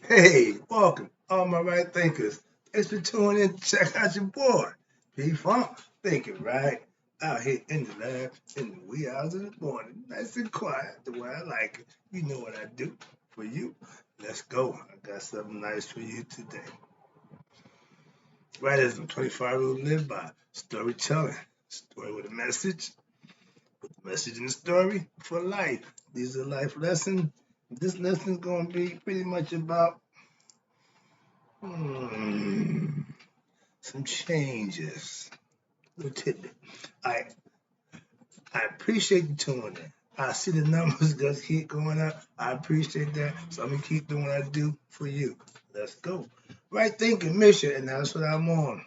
Hey, welcome, all my right thinkers. Thanks for tuning in. Check out your boy, P Funk, thinking right out here in the lab in the wee hours of the morning, nice and quiet, the way I like it. You know what I do for you. Let's go. I got something nice for you today. Writism 25 rules to live by. Storytelling. Story with a message. Put the message in the story for life. These are life lessons. This lesson is going to be pretty much about Hmm, some changes. Little tidbit. I I appreciate you tuning in. I see the numbers just keep going up. I appreciate that. So I'm gonna keep doing what I do for you. Let's go. Right thinking mission, and that's what I'm on.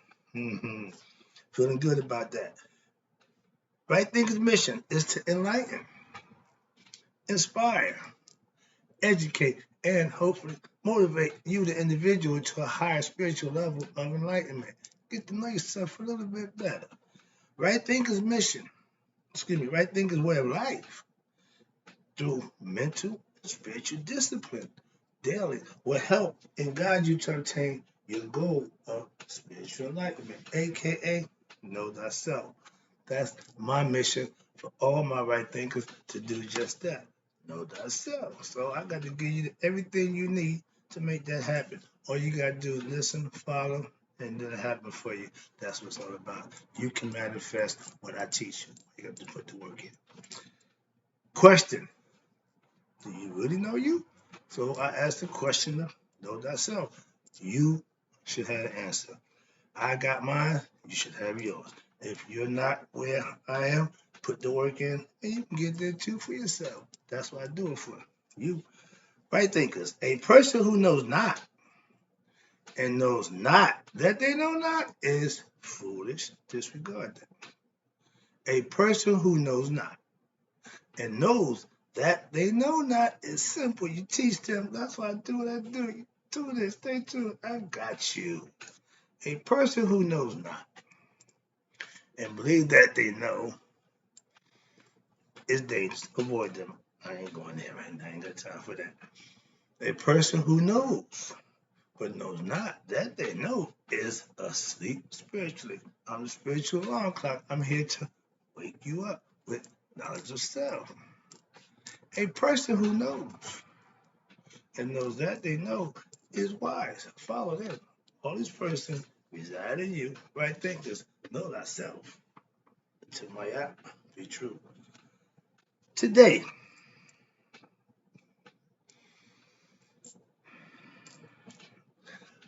Feeling good about that. Right thinking's mission is to enlighten, inspire, educate, and hopefully motivate you, the individual, to a higher spiritual level of enlightenment. Get to know yourself a little bit better. Right thinking's mission, right thinking's way of life through mental and spiritual discipline daily will help and guide you to obtain your goal of spiritual enlightenment, aka know thyself. That's my mission for all my right thinkers to do just that. Know thyself. So I got to give you everything you need to make that happen. All you got to do is listen, follow, and it'll happen for you. That's what it's all about. You can manifest what I teach you. You have to put the work in. Question: do you really know you? So I asked the question of know thyself. You should have an answer. I got mine, you should have yours. If you're not where I am, put the work in and you can get there too for yourself. That's what I do it for you. Right thinkers, a person who knows not and knows not that they know not is foolish. Disregard that. A person who knows not and knows that they know not is simple. You teach them. That's why I do what I do. You do this, stay tuned. I got you. A person who knows not and believe that they know is dangerous. Avoid them. I ain't going there right now. I ain't got time for that. A person who knows but knows not that they know is asleep spiritually. I'm the spiritual alarm clock. I'm here to wake you up with knowledge of self. A person who knows and knows that they know is wise. Follow them. All these persons reside in you. Right thinkers, know thyself. To my app, be true. Today,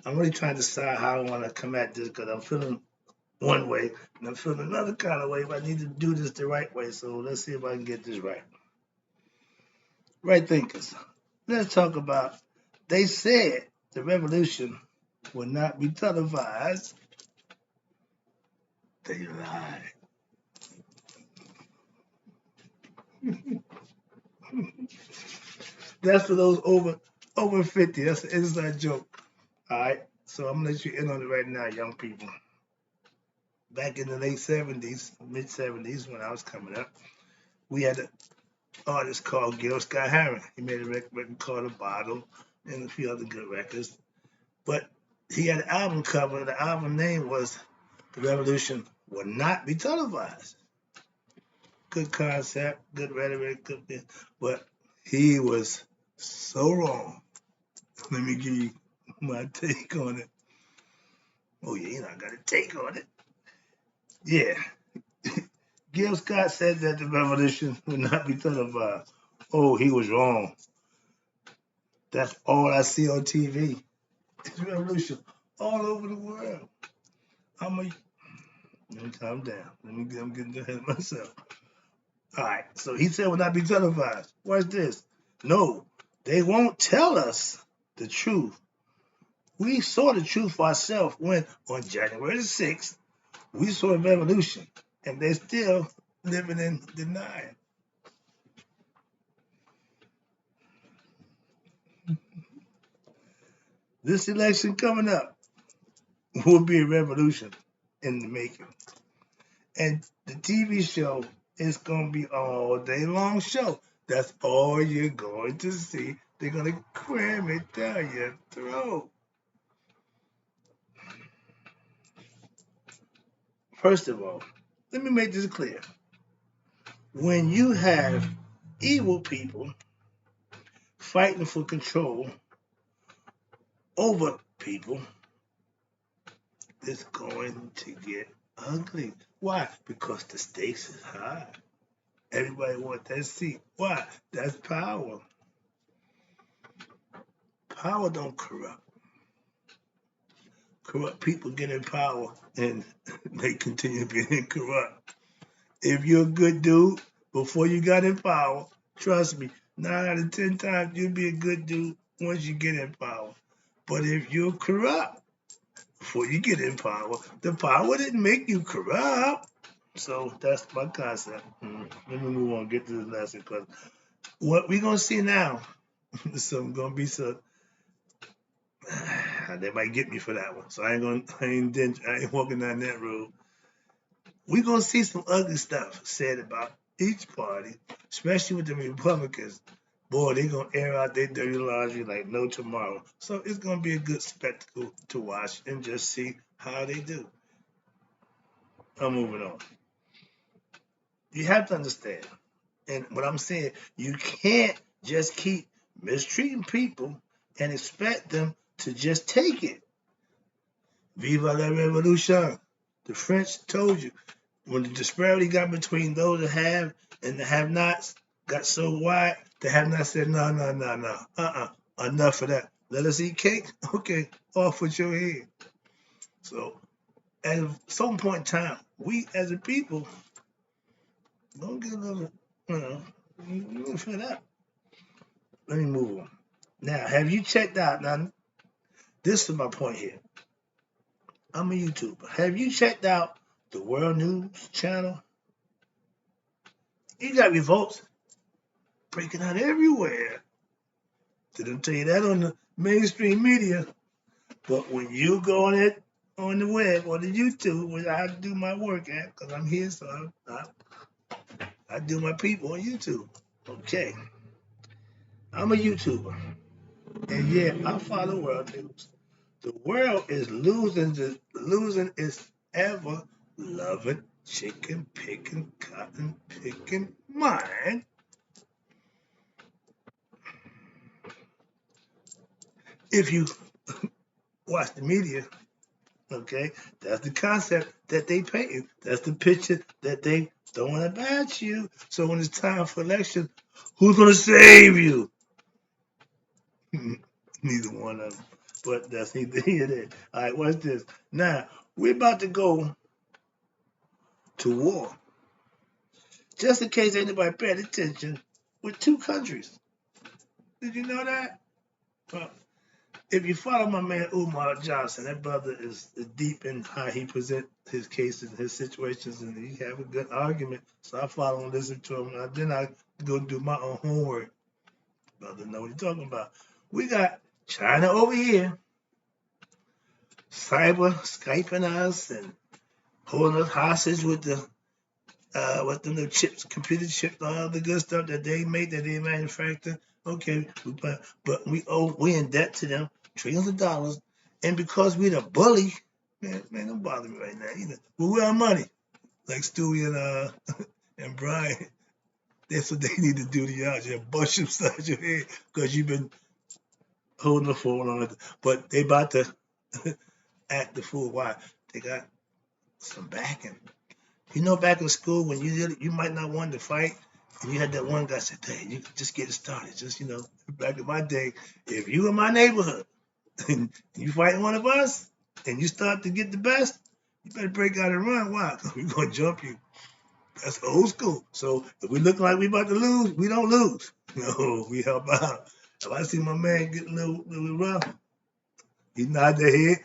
I'm really trying to decide how I want to come at this because I'm feeling one way and I'm feeling another kind of way, but I need to do this the right way. So let's see if I can get this right. Right thinkers. Let's talk about they said the revolution will not be televised. They lied. That's for those over 50. That's an inside joke. All right. So I'm gonna let you in on it right now, young people. Back in the late 70s, mid 70s, when I was coming up, we had an artist called Gil Scott Heron. He made a record called The Bottle and a few other good records. But he had an album cover. The album name was The Revolution Will Not Be Televised. Good concept, good rhetoric, good bit. But he was so wrong. Let me give you my take on it. Oh, yeah, you know, I got a take on it. Yeah. Gil Scott said that the revolution would not be televised. Oh, he was wrong. That's all I see on TV. It's revolution all over the world. I'm a let me calm down. I'm getting ahead of myself. All right. So he said will not be televised. What's this? No, they won't tell us the truth. We saw the truth for ourselves when on January the 6th, we saw a revolution. And they're still living in denial. This election coming up will be a revolution in the making. And the TV show is going to be all day long show. That's all you're going to see They're going to cram it down your throat. First of all, let me make this clear. When you have evil people fighting for control over people, it's going to get ugly. Why? Because the stakes is high. Everybody wants that seat. Why? That's power. Power don't corrupt. Corrupt people get in power and they continue being corrupt. If you're a good dude before you got in power, trust me, 9 out of 10 times you'll be a good dude once you get in power. But if you're corrupt before you get in power, the power didn't make you corrupt. So that's my concept. Let me move on, get to the lesson, because what we're gonna see now is some gonna be some. They might get me for that one, so I ain't walking down that road. We're gonna see some ugly stuff said about each party, especially with the Republicans. Boy, they're gonna air out their dirty laundry like no tomorrow. So it's gonna be a good spectacle to watch and just see how they do. I'm moving on. You have to understand, and what I'm saying, you can't just keep mistreating people and expect them to just take it. Viva la revolution. The French told you when the disparity got between those that have and the have-nots got so wide, the have-nots said, no, no, no, no, enough of that. Let us eat cake? Okay, off with your head. So at some point in time, we as a people don't get a little, you feel that. Let me move on. Now, have you checked out, now this is my point here. I'm a YouTuber. Have you checked out the World News channel? You got revolts breaking out everywhere. Didn't tell you that on the mainstream media. But when you go on it on the web, on the YouTube, where I do my work at, because I'm here, so I do my people on YouTube. Okay. I'm a YouTuber. And yeah, I follow world news. The world is losing its ever loving chicken picking, cotton picking mind. If you watch the media, okay, that's the concept that they paint. That's the picture that they throwing about you. So when it's time for election, who's gonna save you? Neither one of them. But that's neither here nor there. All right, watch this. Now we're about to go to war. Just in case anybody paid attention, with two countries. Did you know that? Well, if you follow my man Umar Johnson, that brother is deep in how he present his cases, his situations, and he have a good argument. So I follow and listen to him. And then I go do my own homework. Brother know what he's talking about. We got China over here, cyber Skyping us and holding us hostage with the chips, computer chips, all the good stuff that they make, that they manufacture. Okay, but we in debt to them, trillions of dollars, and because we the bully, man, don't bother me right now either. Well, where our money? Like Stewie and Brian, that's what they need to do to you out. Just bust you upside your head because you've been holding the phone on it. But they about to act the fool. Why? They got some backing. You know, back in school when you might not want to fight, and you had that one guy said, "Hey, you just get it started." Just back in my day, if you in my neighborhood and you fighting one of us, and you start to get the best, you better break out and run. Why? Because we're gonna jump you. That's old school. So if we look like we about to lose, we don't lose. No, we help out. If I see my man getting a little rough, he nod their head.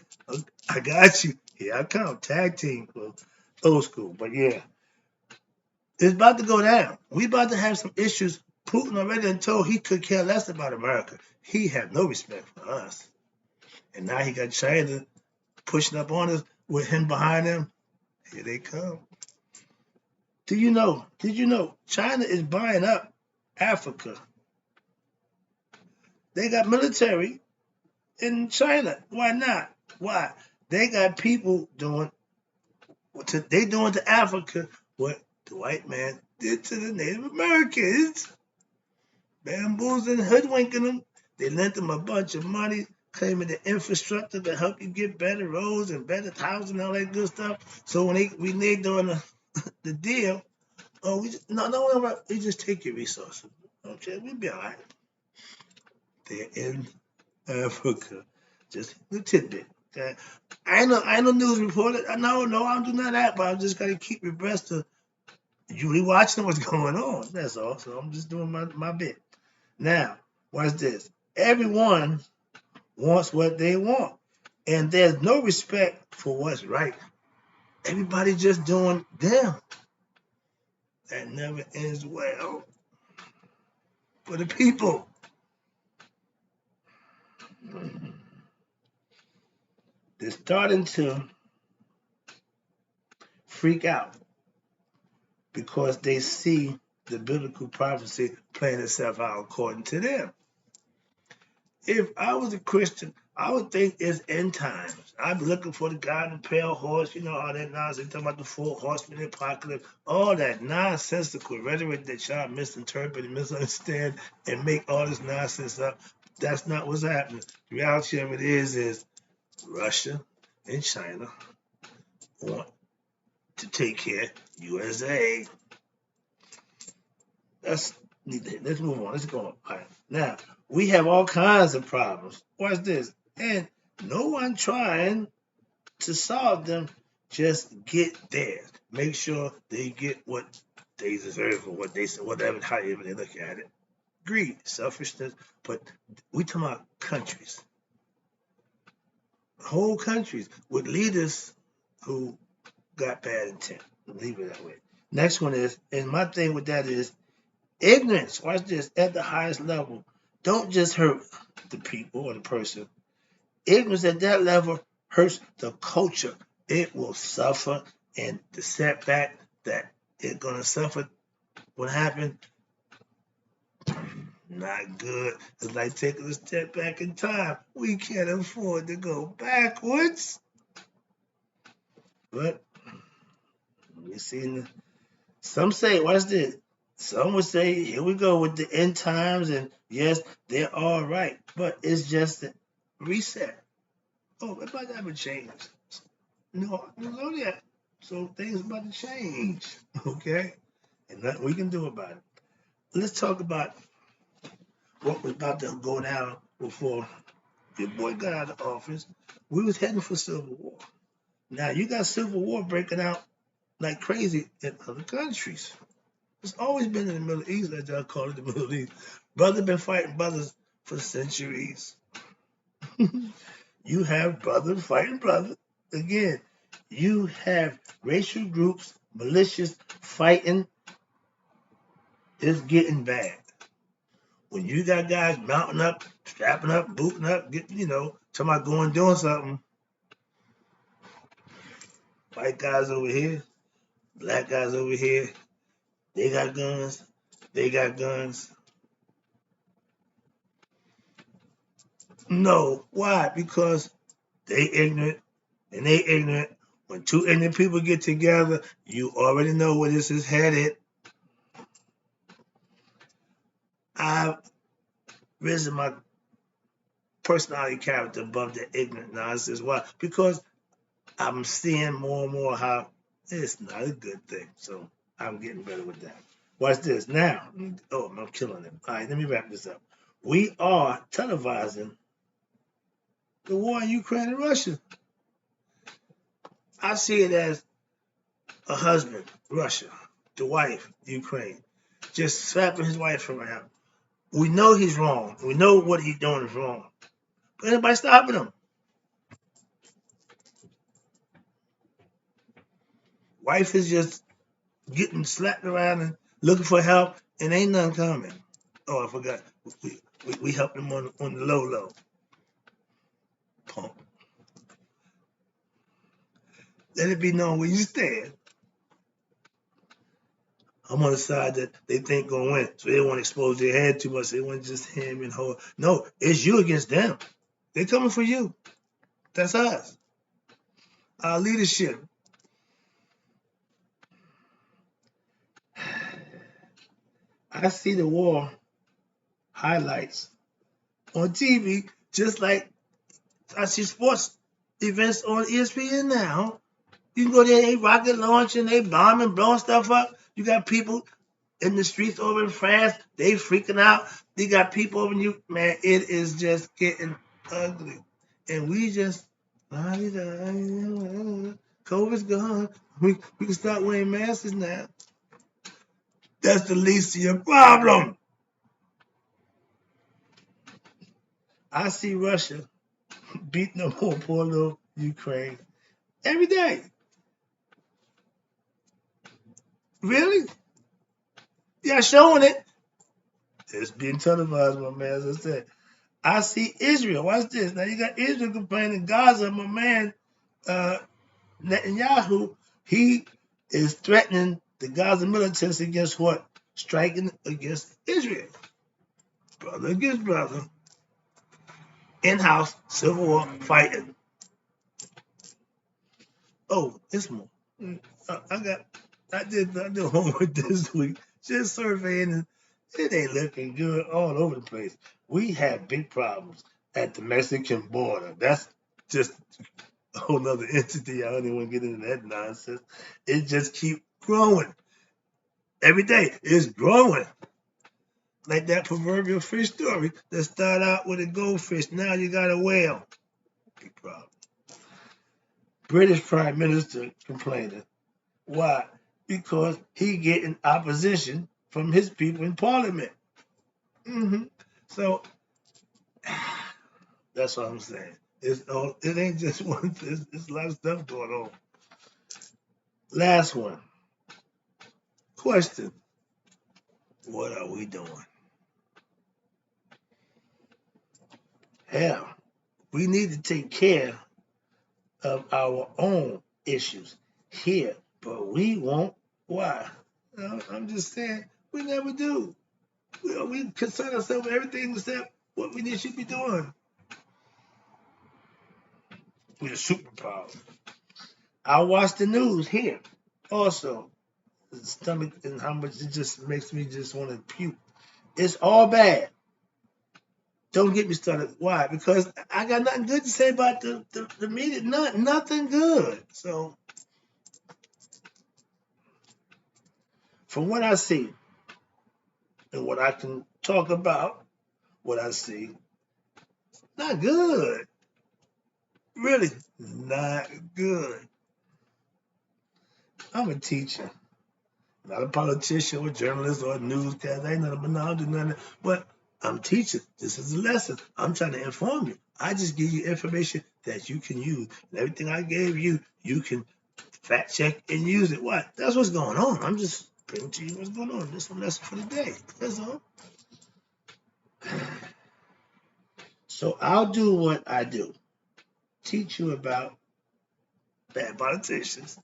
I got you. Here I come. Tag team. Old school. But yeah. It's about to go down. We about to have some issues. Putin already done told he could care less about America. He had no respect for us. And now he got China pushing up on us with him behind him. Here they come. Did you know China is buying up Africa? They got military in China. Why not? Why? They got people doing they doing to Africa what the white man did to the Native Americans. Bamboozling, hoodwinking them. They lent them a bunch of money, claiming the infrastructure to help you get better roads and better housing and all that good stuff. So when they doing the deal, oh, we just take your resources. Okay, we'll be all right. They're in Africa. Just a tidbit. Okay? I ain't no news reporter. No, I don't do none of that, but I just gotta keep abreast of you watching what's going on. That's all. So I'm just doing my bit. Now, watch this. Everyone wants what they want. And there's no respect for what's right. Everybody just doing them. That never ends well for the people. They're starting to freak out because they see the biblical prophecy playing itself out according to them. If I was a Christian, I would think it's end times. I'd be looking for the guy in the pale horse, you know, all that nonsense, talking about the four horsemen apocalypse, all that nonsensical rhetoric that y'all misinterpret and misunderstand and make all this nonsense up. That's not what's happening. The reality of it is Russia and China want to take care of USA. Let's move on. Let's go on. All right. Now, we have all kinds of problems. Watch this. And no one trying to solve them, just get theirs. Make sure they get what they deserve or what they say, whatever, however they look at it. Greed, selfishness, but we talking about countries. Whole countries with leaders who got bad intent. Leave it that way. Next one is, and my thing with that is ignorance. Watch this, at the highest level. Don't just hurt the people or the person. Ignorance at that level hurts the culture. It will suffer, and the setback that it's gonna suffer what happened, not good. It's like taking a step back in time. We can't afford to go backwards. But we see some say, watch this. Some would say, here we go with the end times, and yes, they're all right, but it's just a reset. Oh, it might never change. No, yet. So things about to change, okay? And nothing we can do about it. Let's talk about what was about to go down before your boy got out of office. We was heading for civil war. Now you got civil war breaking out like crazy in other countries. It's always been in the Middle East, as y'all call it, the Middle East. Brothers been fighting brothers for centuries. You have brothers fighting brothers. Again, you have racial groups, militias fighting. It's getting bad. When you got guys mounting up, strapping up, booting up, talking about going doing something. White guys over here, black guys over here, they got guns. They got guns. No, why? Because they ignorant and they ignorant. When two ignorant people get together, you already know where this is headed. I've risen my personality character above the ignorant nonsense. Why? Because I'm seeing more and more how it's not a good thing. So I'm getting better with that. Watch this. Now, I'm killing it. All right, let me wrap this up. We are televising the war in Ukraine and Russia. I see it as a husband, Russia, the wife, Ukraine, just slapping his wife around. We know he's wrong. We know what he's doing is wrong. But anybody stopping him? Wife is just getting slapped around and looking for help, and ain't nothing coming. Oh, I forgot. We helped him on the low. Pump. Let it be known where you stand. I'm on the side that they think gonna win, so they don't want to expose their head too much. They want just him and her. No, it's you against them. They're coming for you. That's us. Our leadership. I see the war highlights on TV, just like I see sports events on ESPN now. You can go there, they rocket launching, they bombing, blowing stuff up. You got people in the streets over in France, they freaking out. They got people over in you, man. It is just getting ugly, and we just COVID's gone. We can start wearing masks now. That's the least of your problem. I see Russia beating up on poor little Ukraine every day. Really? Yeah, showing it. It's being televised, my man. As I said, I see Israel. Watch this. Now you got Israel complaining. Gaza, my man, Netanyahu, he is threatening the Gaza militants against what? Striking against Israel. Brother against brother. In-house civil war fighting. Oh, it's more. I did homework this week, just surveying, and it ain't looking good all over the place. We have big problems at the Mexican border. That's just a whole nother entity. I don't even want to get into that nonsense. It just keep growing. Every day it's growing. Like that proverbial fish story that started out with a goldfish. Now you got a whale. Big problem. British Prime Minister complaining. Why? Because he getting opposition from his people in Parliament. So that's what I'm saying. It ain't just one thing. There's a lot of stuff going on. Last one. Question. What are we doing? Hell, we need to take care of our own issues here, but we won't. Why? I'm just saying, we never do. We concern ourselves with everything except what we should be doing. We're a superpower. I watch the news here. Also, the stomach and how much it just makes me just want to puke. It's all bad. Don't get me started. Why? Because I got nothing good to say about the media. Nothing good. So, from what I see and what I can talk about, what I see, not good. Really, not good. I'm a teacher, not a politician or journalist or a newscaster. I ain't nothing, but no, I don't do nothing. But I'm teaching. This is a lesson. I'm trying to inform you. I just give you information that you can use. And everything I gave you, you can fact check and use it. What? That's what's going on. I'm just bringing to you what's going on. This is a lesson for the day. That's all. So I'll do what I do. Teach you about bad politicians.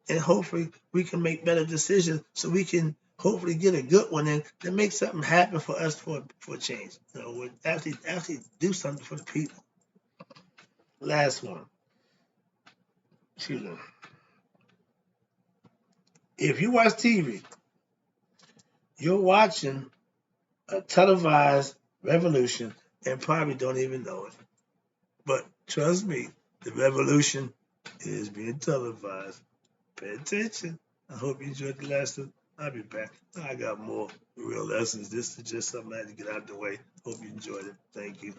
And hopefully we can make better decisions so we can hopefully get a good one in to make something happen for us for a change. Actually do something for the people. Last one. Excuse me. If you watch TV, you're watching a televised revolution and probably don't even know it. But trust me, the revolution is being televised. Pay attention. I hope you enjoyed the lesson. I'll be back. I got more real lessons. This is just something I had to get out of the way. Hope you enjoyed it. Thank you.